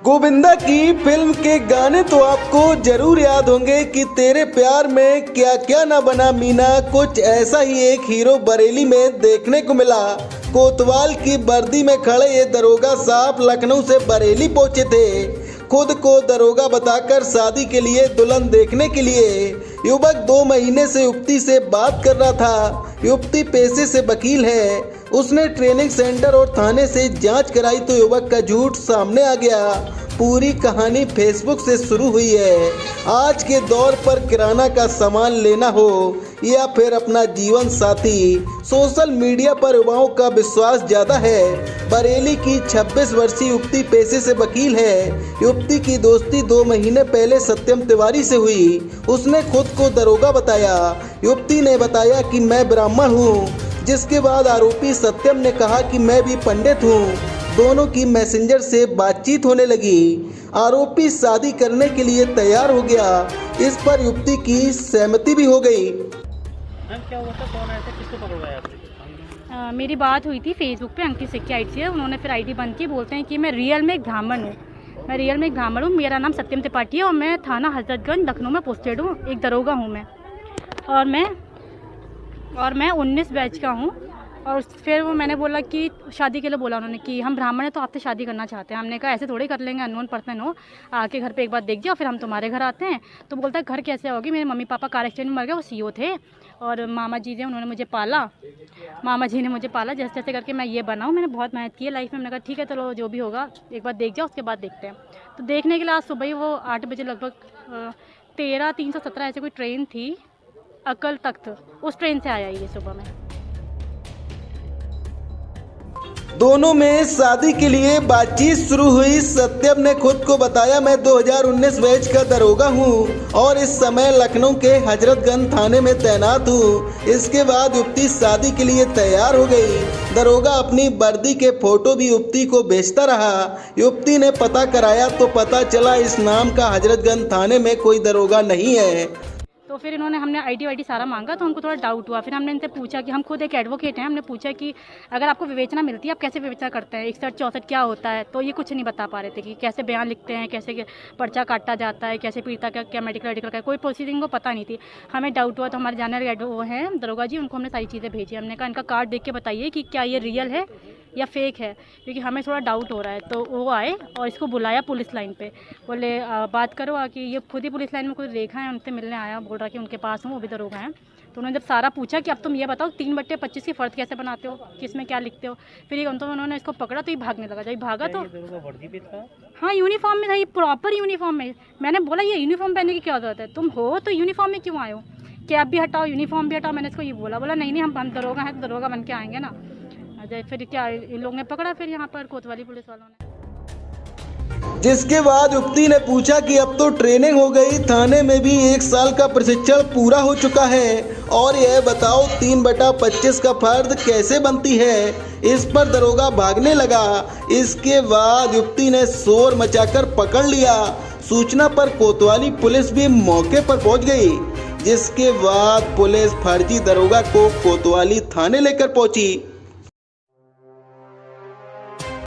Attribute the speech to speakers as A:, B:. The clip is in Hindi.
A: गोविंदा की फिल्म के गाने तो आपको जरूर याद होंगे कि तेरे प्यार में क्या क्या ना बना मीना। कुछ ऐसा ही एक हीरो बरेली में देखने को मिला। कोतवाल की वर्दी में खड़े ये दरोगा साहब लखनऊ से बरेली पहुंचे थे। खुद को दरोगा बताकर शादी के लिए दुल्हन देखने के लिए युवक 2 महीने से युवती से बात कर रहा था। युवती पेशे से वकील है। उसने ट्रेनिंग सेंटर और थाने से जांच कराई तो युवक का झूठ सामने आ गया। पूरी कहानी फेसबुक से शुरू हुई है। आज के दौर पर किराना का सामान लेना हो या फिर अपना जीवन साथी, सोशल मीडिया पर युवाओं का विश्वास ज़्यादा है। बरेली की 26 वर्षीय युवती पेशे से वकील है। युवती की दोस्ती 2 महीने पहले सत्यम तिवारी से हुई। उसने खुद को दरोगा बताया। युवती ने बताया कि मैं ब्राह्मण हूँ, जिसके बाद आरोपी सत्यम ने कहा कि मैं भी पंडित हूँ। दोनों की मैसेंजर से बातचीत होने लगी। आरोपी शादी करने के लिए तैयार हो गया। इस पर युवती की सहमति भी हो गई।
B: क्या हुआ था, कौन आया था, किसको पकड़वाया आपने?
C: मेरी बात हुई थी फेसबुक पे अंकित सिक्की आईडी से। उन्होंने फिर आईडी बंद की। बोलते हैं कि मैं रियल में एक ब्राह्मण हूँ। मेरा नाम सत्यम त्रिपाठी है और मैं थाना हजरतगंज लखनऊ में पोस्टेड हूँ। एक दरोगा हूँ मैं, और मैं 19 बैच का हूँ। और फिर वो मैंने बोला कि शादी के लिए बोला उन्होंने कि हम ब्राह्मण हैं तो आपसे शादी करना चाहते हैं। हमने कहा ऐसे थोड़ी कर लेंगे, अननोन पर्सन हो, आके घर पे एक बार देख जाओ फिर हम तुम्हारे घर आते हैं। तो बोलता है घर कैसे होगी, मेरे मम्मी पापा कार एक्सीडेंट में मर गए, वो सीओ थे और मामा जी ने उन्होंने मुझे पाला। जैसे जैसे करके मैं ये बनाऊँ। मैंने बहुत मेहनत की है लाइफ में। मैंने कहा ठीक है चलो जो भी होगा एक बार देख जाओ, उसके बाद देखते हैं। तो देखने के लिए आज सुबह ही वो 8 बजे लगभग 13-317 ऐसे कोई ट्रेन थी अकल तख्त, उस ट्रेन से आया ये सुबह में।
A: दोनों में शादी के लिए बातचीत शुरू हुई। सत्यम ने खुद को बताया मैं 2019 बैच का दरोगा हूं और इस समय लखनऊ के हजरतगंज थाने में तैनात हूं। इसके बाद युवती शादी के लिए तैयार हो गई। दरोगा अपनी वर्दी के फोटो भी युवती को भेजता रहा। युवती ने पता कराया तो पता चला इस नाम का हजरतगंज थाने में कोई दरोगा नहीं है।
C: तो फिर हमने आईडी सारा मांगा तो हमको थोड़ा डाउट हुआ। फिर हमने इनसे पूछा कि हम खुद एक एडवोकेट हैं। हमने पूछा कि अगर आपको विवेचना मिलती है आप कैसे विवेचना करते हैं, 61-64 क्या होता है। तो ये कुछ नहीं बता पा रहे थे कि कैसे बयान लिखते हैं, कैसे पर्चा काटा जाता है, कैसे पीड़िता का क्या मेडिकल का, कोई प्रोसीडिंग को पता नहीं थी। हमें डाउट हुआ तो हमारे जानने वो हैं दरोगा जी, उनको हमने सारी चीज़ें भेजी। हमने कहा इनका कार्ड देख के बताइए कि क्या ये रियल है या फेक है, क्योंकि हमें थोड़ा डाउट हो रहा है। तो वो आए और इसको बुलाया पुलिस लाइन पे। बोले बात करो कि ये खुद ही पुलिस लाइन में कोई देखा है, उनसे मिलने आया। बोल रहा कि उनके पास हूँ, वो भी दरोगा हैं। तो उन्होंने जब सारा पूछा कि अब तुम ये बताओ 3/25 की फ़र्द कैसे बनाते हो, किसमें क्या लिखते हो। फिर उन्होंने इसको पकड़ा तो ये भागने लगा। जब भागा तो हाँ यूनिफॉर्म में था, ये प्रॉपर यूनिफॉर्म में। मैंने बोला ये यूनिफॉर्म पहनने की क्या ज़रूरत है, तुम हो तो यूनिफॉर्म में क्यों आए हो, कैब भी हटाओ यूनिफॉर्म भी हटाओ। मैंने इसको ये बोला नहीं हम दरोगा हैं तो दरोगा बन के आएंगे ना। फिर क्या इन लोगों ने पकड़ा फिर यहाँ पर कोतवाली पुलिस वालों ने।
A: जिसके बाद युवती ने पूछा कि अब तो ट्रेनिंग हो गई, थाने में भी 1 साल का प्रशिक्षण पूरा हो चुका है और यह बताओ 3/25 का फर्द कैसे बनती है। इस पर दरोगा भागने लगा। इसके बाद युवती ने शोर मचाकर पकड़ लिया। सूचना पर कोतवाली पुलिस भी मौके पर पहुंच गई, जिसके बाद पुलिस फर्जी दरोगा को कोतवाली थाने लेकर पहुंची।